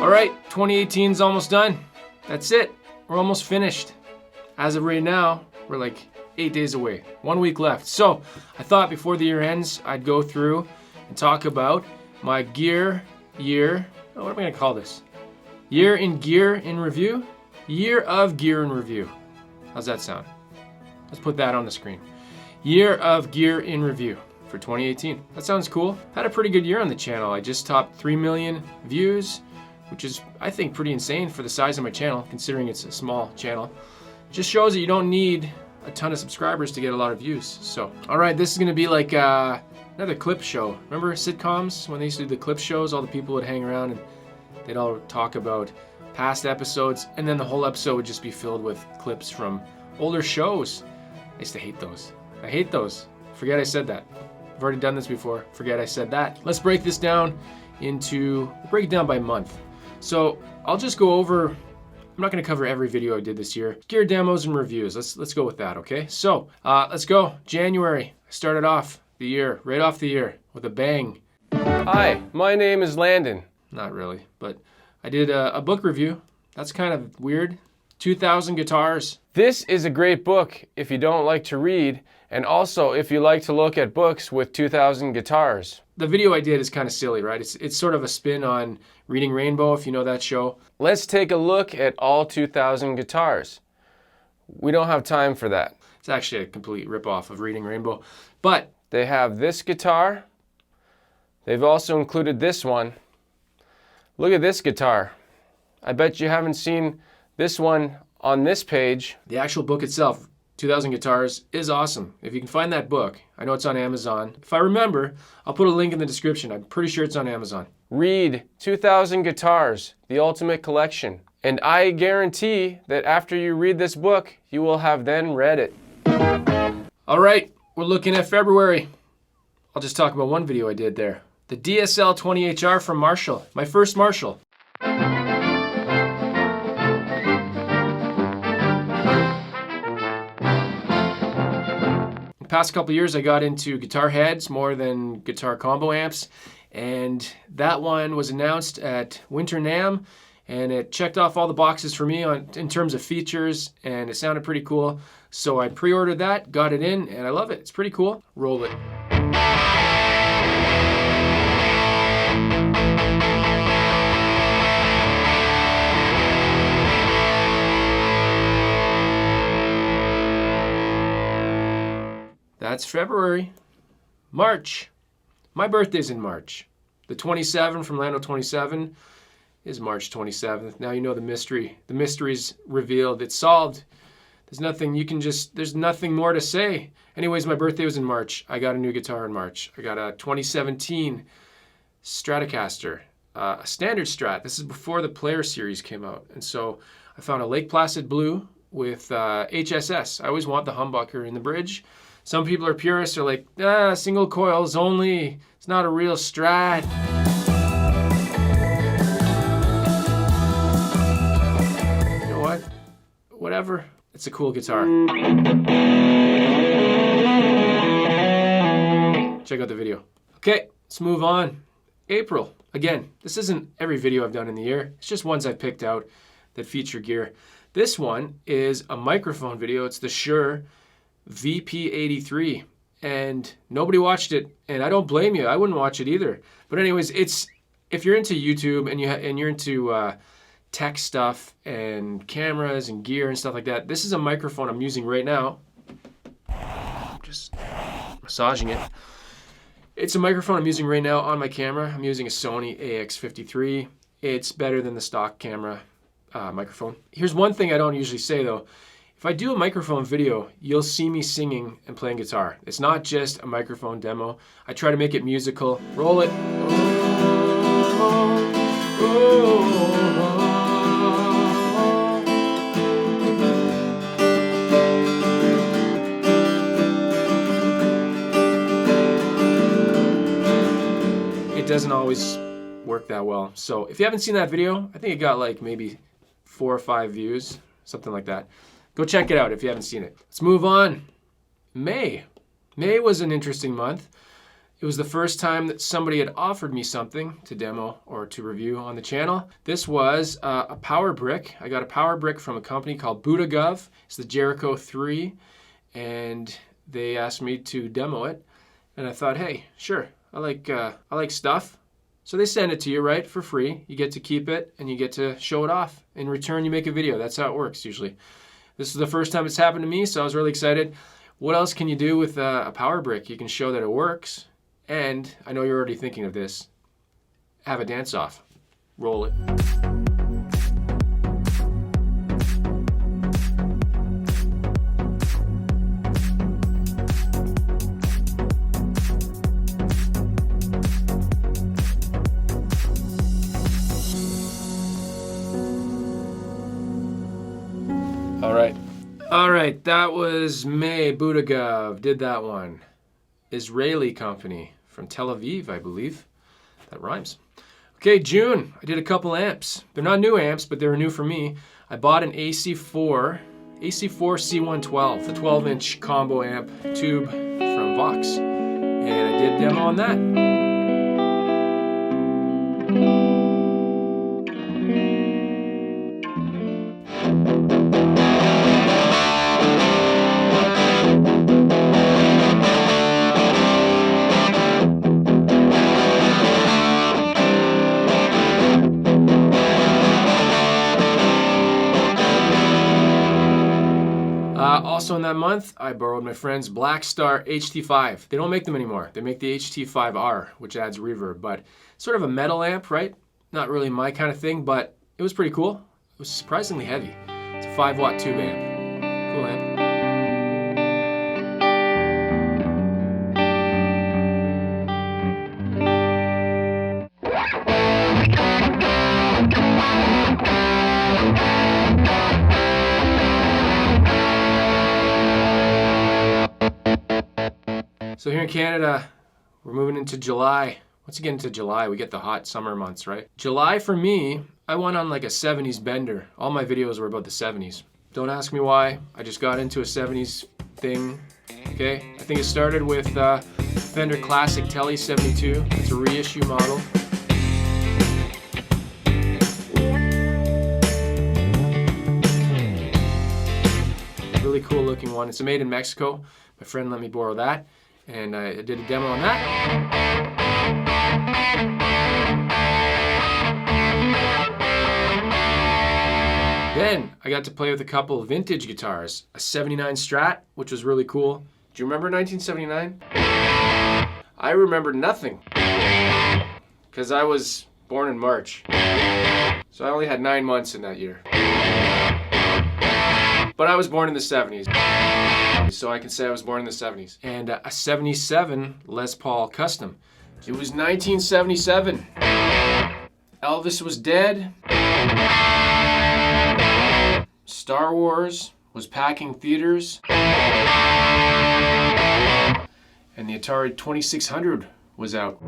All right, 2018 is almost done. That's it. We're almost finished. As of right now, we're like 8 days away. 1 week left. So I thought before the year ends, I'd go through and talk about my what am I gonna call this? Year in review? Year of gear in review. How's that sound? Let's put that on the screen. Year of gear in review for 2018. That sounds cool. Had a pretty good year on the channel. I just topped 3 million views, which is, I think, pretty insane for the size of my channel, considering it's a small channel. Just shows that you don't need a ton of subscribers to get a lot of views. So, all right, this is gonna be like another clip show. Remember sitcoms when they used to do the clip shows? All the people would hang around and they'd all talk about past episodes, and then the whole episode would just be filled with clips from older shows. I used to hate those. I hate those. Forget I said that. I've already done this before. Forget I said that. Let's break this down break it down by month. So I'll just go over, I'm not gonna cover every video I did this year. Gear demos and reviews, let's go with that, okay? So let's go. January, I started off the year, right off the year, with a bang. Hi, my name is Landon. Not really, but I did a book review. That's kind of weird. 2,000 Guitars. This is a great book if you don't like to read, and also if you like to look at books with 2,000 guitars. The video I did is kind of silly, right? It's sort of a spin on Reading Rainbow, if you know that show. Let's take a look at all 2,000 guitars. We don't have time for that. It's actually a complete ripoff of Reading Rainbow, but they have this guitar. They've also included this one. Look at this guitar. I bet you haven't seen this one on this page. The actual book itself, 2,000 Guitars, is awesome. If you can find that book, I know it's on Amazon. If I remember, I'll put a link in the description. I'm pretty sure it's on Amazon. Read 2,000 Guitars, the ultimate collection. And I guarantee that after you read this book, you will have then read it. All right, we're looking at February. I'll just talk about one video I did there. The DSL 20HR from Marshall, my first Marshall. The past couple years I got into guitar heads more than guitar combo amps, and that one was announced at Winter NAMM, and it checked off all the boxes for me in terms of features, and it sounded pretty cool. So I pre-ordered that, got it in, and I love it. It's pretty cool. Roll it. That's February. March. My birthday's in March. The 27 from Lando27 is March 27th. Now you know the mystery. The mystery's revealed. It's solved. There's nothing more to say. Anyways, my birthday was in March. I got a new guitar in March. I got a 2017 Stratocaster, a standard Strat. This is before the Player Series came out. And so I found a Lake Placid Blue with HSS. I always want the humbucker in the bridge. Some people are purists, they're like, single coils only. It's not a real Strat. You know what? Whatever. It's a cool guitar. Check out the video. Okay, let's move on. April. Again, this isn't every video I've done in the year. It's just ones I picked out that feature gear. This one is a microphone video. It's the Shure VP83, and nobody watched it, and I don't blame you. I wouldn't watch it either. But anyways, if you're into YouTube and you're into tech stuff and cameras and gear and stuff like that, this is a microphone I'm using right now. Just massaging it. It's a microphone I'm using right now on my camera. I'm using a Sony AX53. It's better than the stock camera microphone. Here's one thing I don't usually say though. If I do a microphone video, you'll see me singing and playing guitar. It's not just a microphone demo. I try to make it musical. Roll it. It doesn't always work that well. So if you haven't seen that video, I think it got like maybe 4 or 5 views, something like that. Go check it out if you haven't seen it. Let's move on. May. May was an interesting month. It was the first time that somebody had offered me something to demo or to review on the channel. This was a power brick. I got a power brick from a company called Budagov. It's the Jericho 3, and they asked me to demo it. And I thought, hey, sure, I like stuff. So they send it to you, right, for free. You get to keep it and you get to show it off. In return, you make a video. That's how it works usually. This is the first time it's happened to me, so I was really excited. What else can you do with a power brick? You can show that it works. And I know you're already thinking of this. Have a dance off. Roll it. All right, that was May Budagov, did that one. Israeli company from Tel Aviv, I believe. That rhymes. Okay, June, I did a couple amps. They're not new amps, but they were new for me. I bought an AC4 C112, the 12-inch combo amp tube from Vox. And I did a demo on that. Also in that month, I borrowed my friend's Blackstar HT5. They don't make them anymore. They make the HT5R, which adds reverb, but sort of a metal amp, right? Not really my kind of thing, but it was pretty cool. It was surprisingly heavy. It's a 5-watt tube amp. Cool amp. So here in Canada, we're moving into July. Once you get into July, we get the hot summer months, right? July for me, I went on like a 70s bender. All my videos were about the 70s. Don't ask me why, I just got into a 70s thing, okay? I think it started with Fender Classic Tele 72. It's a reissue model. Really cool looking one. It's made in Mexico. My friend let me borrow that. And I did a demo on that. Then I got to play with a couple of vintage guitars. A 79 Strat, which was really cool. Do you remember 1979? I remember nothing. Because I was born in March. So I only had 9 months in that year. But I was born in the 70s. So I can say I was born in the 70s. And a 77 Les Paul Custom. It was 1977. Elvis was dead. Star Wars was packing theaters. And the Atari 2600 was out.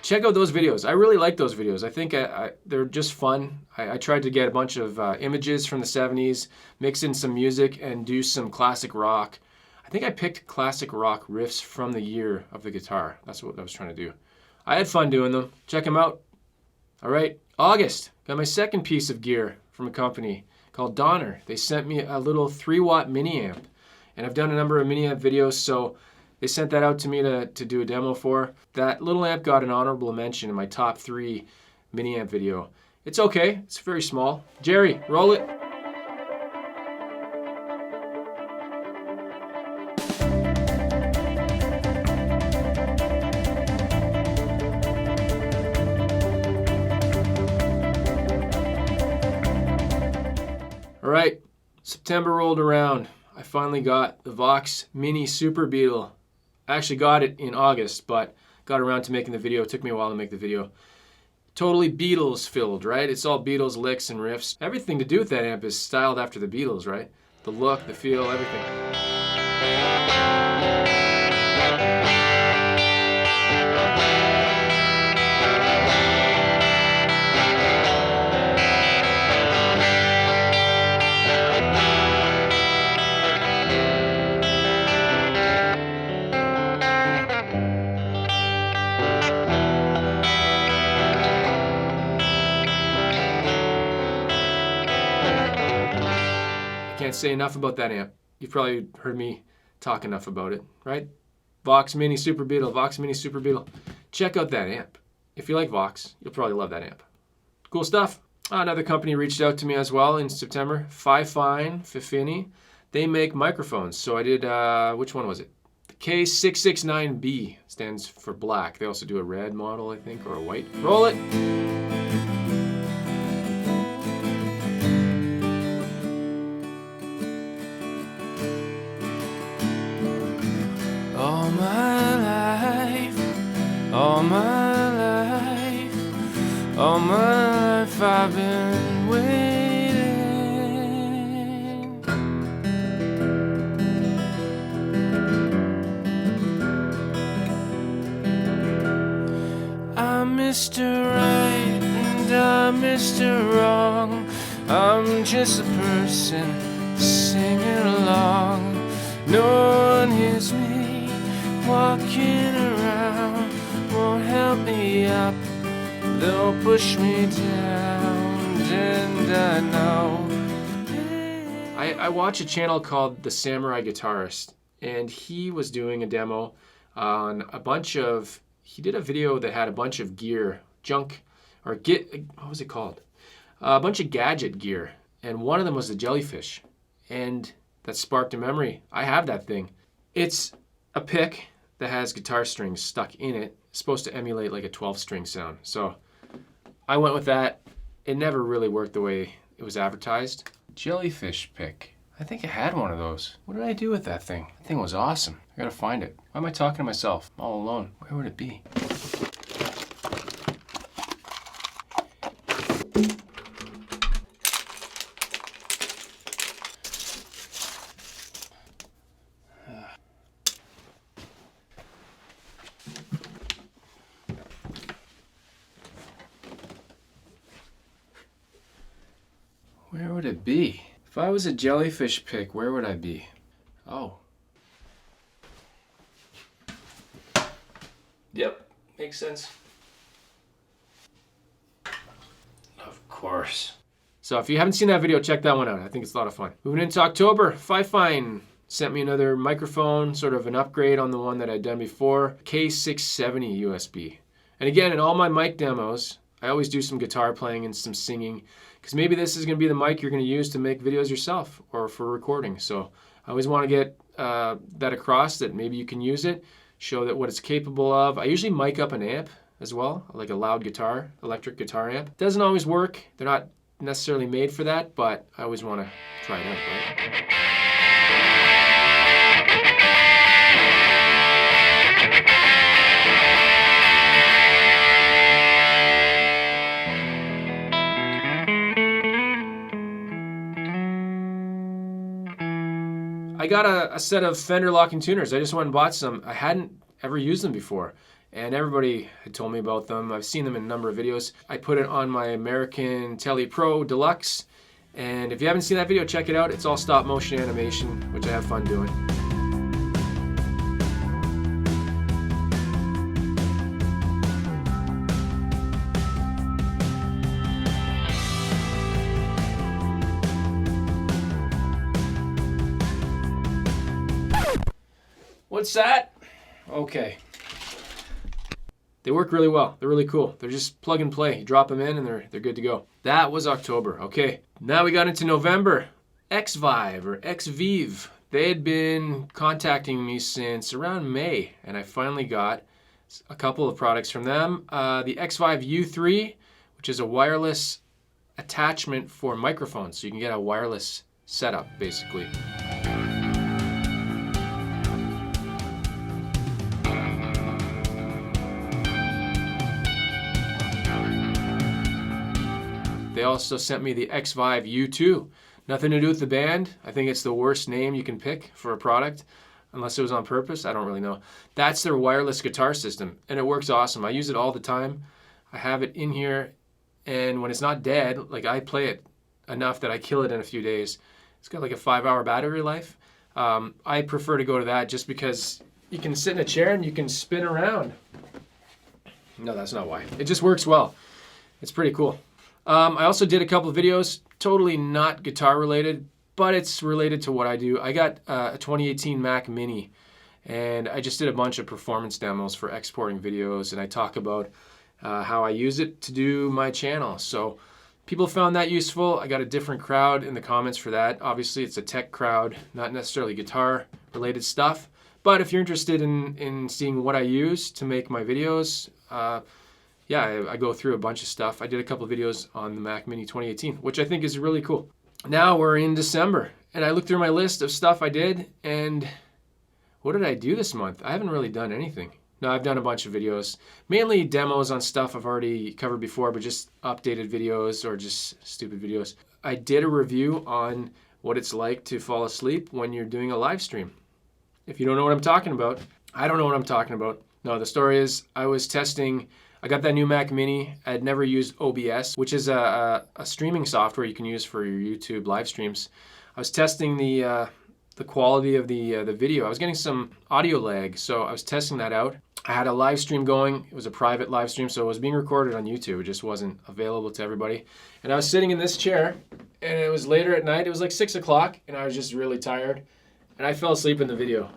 Check out those videos. I really like those videos. I think they're just fun. I tried to get a bunch of images from the 70s, mix in some music, and do some classic rock. I think I picked classic rock riffs from the year of the guitar. That's what I was trying to do. I had fun doing them. Check them out. All right, August. Got my second piece of gear from a company called Donner. They sent me a little 3-watt mini amp. And I've done a number of mini amp videos, so they sent that out to me to do a demo for. That little amp got an honorable mention in my top 3 mini amp video. It's okay, it's very small. Jerry, roll it. All right, September rolled around. I finally got the Vox Mini Super Beetle. I actually got it in August, but got around to making the video. It took me a while to make the video. Totally Beatles filled, right? It's all Beatles licks and riffs. Everything to do with that amp is styled after the Beatles, right? The look, the feel, everything. Can't say enough about that amp. You've probably heard me talk enough about it, right? Vox Mini Super Beetle, Vox Mini Super Beetle. Check out that amp. If you like Vox, you'll probably love that amp. Cool stuff. Another company reached out to me as well in September, Fifini. They make microphones. So I did, which one was it? The K669B stands for black. They also do a red model, I think, or a white. Roll it. All my life, all my life, all my life I've been waiting. I'm Mr. Right and I'm Mr. Wrong. I'm just a person singing along. No one hears me walking around, won't help me up, they'll push me down, and I know. I watch a channel called The Samurai Guitarist, and he was doing a demo on a bunch of, he did a video that had a bunch of gear, junk, or what was it called? A bunch of gadget gear, and one of them was the jellyfish, and that sparked a memory. I have that thing. It's a pick that has guitar strings stuck in it. It's supposed to emulate like a 12-string sound. So I went with that. It never really worked the way it was advertised. Jellyfish pick. I think I had one of those. What did I do with that thing? That thing was awesome. I gotta find it. Why am I talking to myself? I'm all alone. Where would it be? Where would it be? If I was a jellyfish pick, where would I be? Oh. Yep, makes sense. Of course. So if you haven't seen that video, check that one out. I think it's a lot of fun. Moving into October, Fifine sent me another microphone, sort of an upgrade on the one that I'd done before, K670 USB. And again, in all my mic demos, I always do some guitar playing and some singing, because maybe this is going to be the mic you're going to use to make videos yourself or for recording. So I always want to get that across, that maybe you can use it, show that what it's capable of. I usually mic up an amp as well, like a loud guitar, electric guitar amp. Doesn't always work. They're not necessarily made for that, but I always want to try it out, right? I got a set of Fender locking tuners. I just went and bought some. I hadn't ever used them before, and everybody had told me about them. I've seen them in a number of videos. I put it on my American Tele Pro Deluxe, and if you haven't seen that video, check it out. It's all stop motion animation, which I have fun doing. What's that? Okay. They work really well. They're really cool. They're just plug and play. You drop them in and they're good to go. That was October. Okay. Now we got into November. Xvive or Xvive. They had been contacting me since around May, and I finally got a couple of products from them. The Xvive U3, which is a wireless attachment for microphones. So you can get a wireless setup, basically. They also sent me the Xvive U2. Nothing to do with the band. I think it's the worst name you can pick for a product, unless it was on purpose. I don't really know. That's their wireless guitar system, and it works awesome. I use it all the time. I have it in here, and when it's not dead, like I play it enough that I kill it in a few days. It's got like a 5-hour battery life. I prefer to go to that just because you can sit in a chair and you can spin around. No, that's not why. It just works well. It's pretty cool. I also did a couple of videos, totally not guitar related, but it's related to what I do. I got a 2018 Mac Mini, and I just did a bunch of performance demos for exporting videos, and I talk about how I use it to do my channel. So people found that useful. I got a different crowd in the comments for that. Obviously, it's a tech crowd, not necessarily guitar-related stuff. But if you're interested in seeing what I use to make my videos, yeah, I go through a bunch of stuff. I did a couple of videos on the Mac Mini 2018, which I think is really cool. Now we're in December, and I looked through my list of stuff I did, and what did I do this month? I haven't really done anything. No, I've done a bunch of videos, mainly demos on stuff I've already covered before, but just updated videos or just stupid videos. I did a review on what it's like to fall asleep when you're doing a live stream. If you don't know what I'm talking about, I don't know what I'm talking about. No, the story is I was testing, I got that new Mac Mini. I had never used OBS, which is a streaming software you can use for your YouTube live streams. I was testing the quality of the video. I was getting some audio lag, so I was testing that out. I had a live stream going. It was a private live stream, so it was being recorded on YouTube. It just wasn't available to everybody. And I was sitting in this chair, and it was later at night. It was like 6 o'clock, and I was just really tired. And I fell asleep in the video.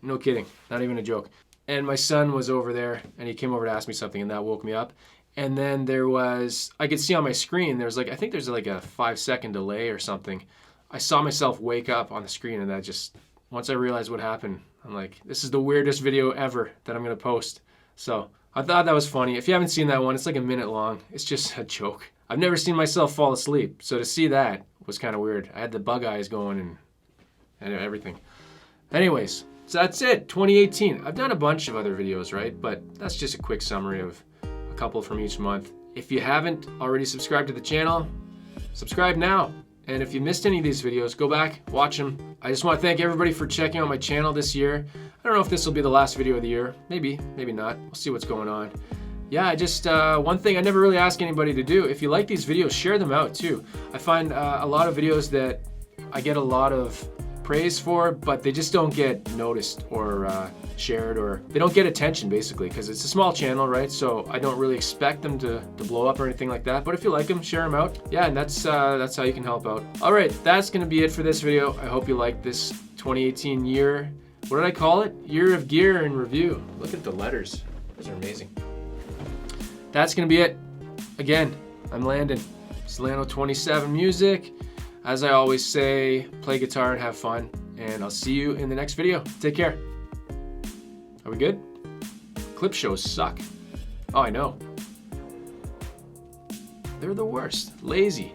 No kidding, not even a joke. And my son was over there, and he came over to ask me something, and that woke me up. And then there was, I could see on my screen, there's like, I think there's like a 5-second delay or something. I saw myself wake up on the screen, and that just, once I realized what happened, I'm like, this is the weirdest video ever that I'm gonna post. So I thought that was funny. If you haven't seen that one, it's like a minute long. It's just a joke. I've never seen myself fall asleep, so to see that was kind of weird. I had the bug eyes going and everything. Anyways, so that's it, 2018. I've done a bunch of other videos, right? But that's just a quick summary of a couple from each month. If you haven't already subscribed to the channel, subscribe now. And if you missed any of these videos, go back, watch them. I just want to thank everybody for checking out my channel this year. I don't know if this will be the last video of the year. Maybe, maybe not. We'll see what's going on. Yeah, I just, one thing I never really ask anybody to do, if you like these videos, share them out too. I find a lot of videos that I get a lot of praise for, but they just don't get noticed or shared, or they don't get attention basically, because it's a small channel, right? So I don't really expect them to blow up or anything like that. But if you like them, share them out. Yeah, and that's how you can help out. All right, that's gonna be it for this video. I hope you liked this 2018 year. What did I call it? Year of Gear and Review. Look at the letters. Those are amazing. That's gonna be it. Again, I'm Landon. It's Lando27Music. As I always say, play guitar and have fun, and I'll see you in the next video. Take care. Are we good? Clip shows suck. Oh, I know. They're the worst. Lazy.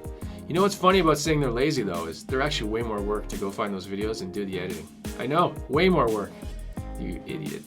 You know what's funny about saying they're lazy though is they're actually way more work to go find those videos and do the editing. I know, way more work. You idiot.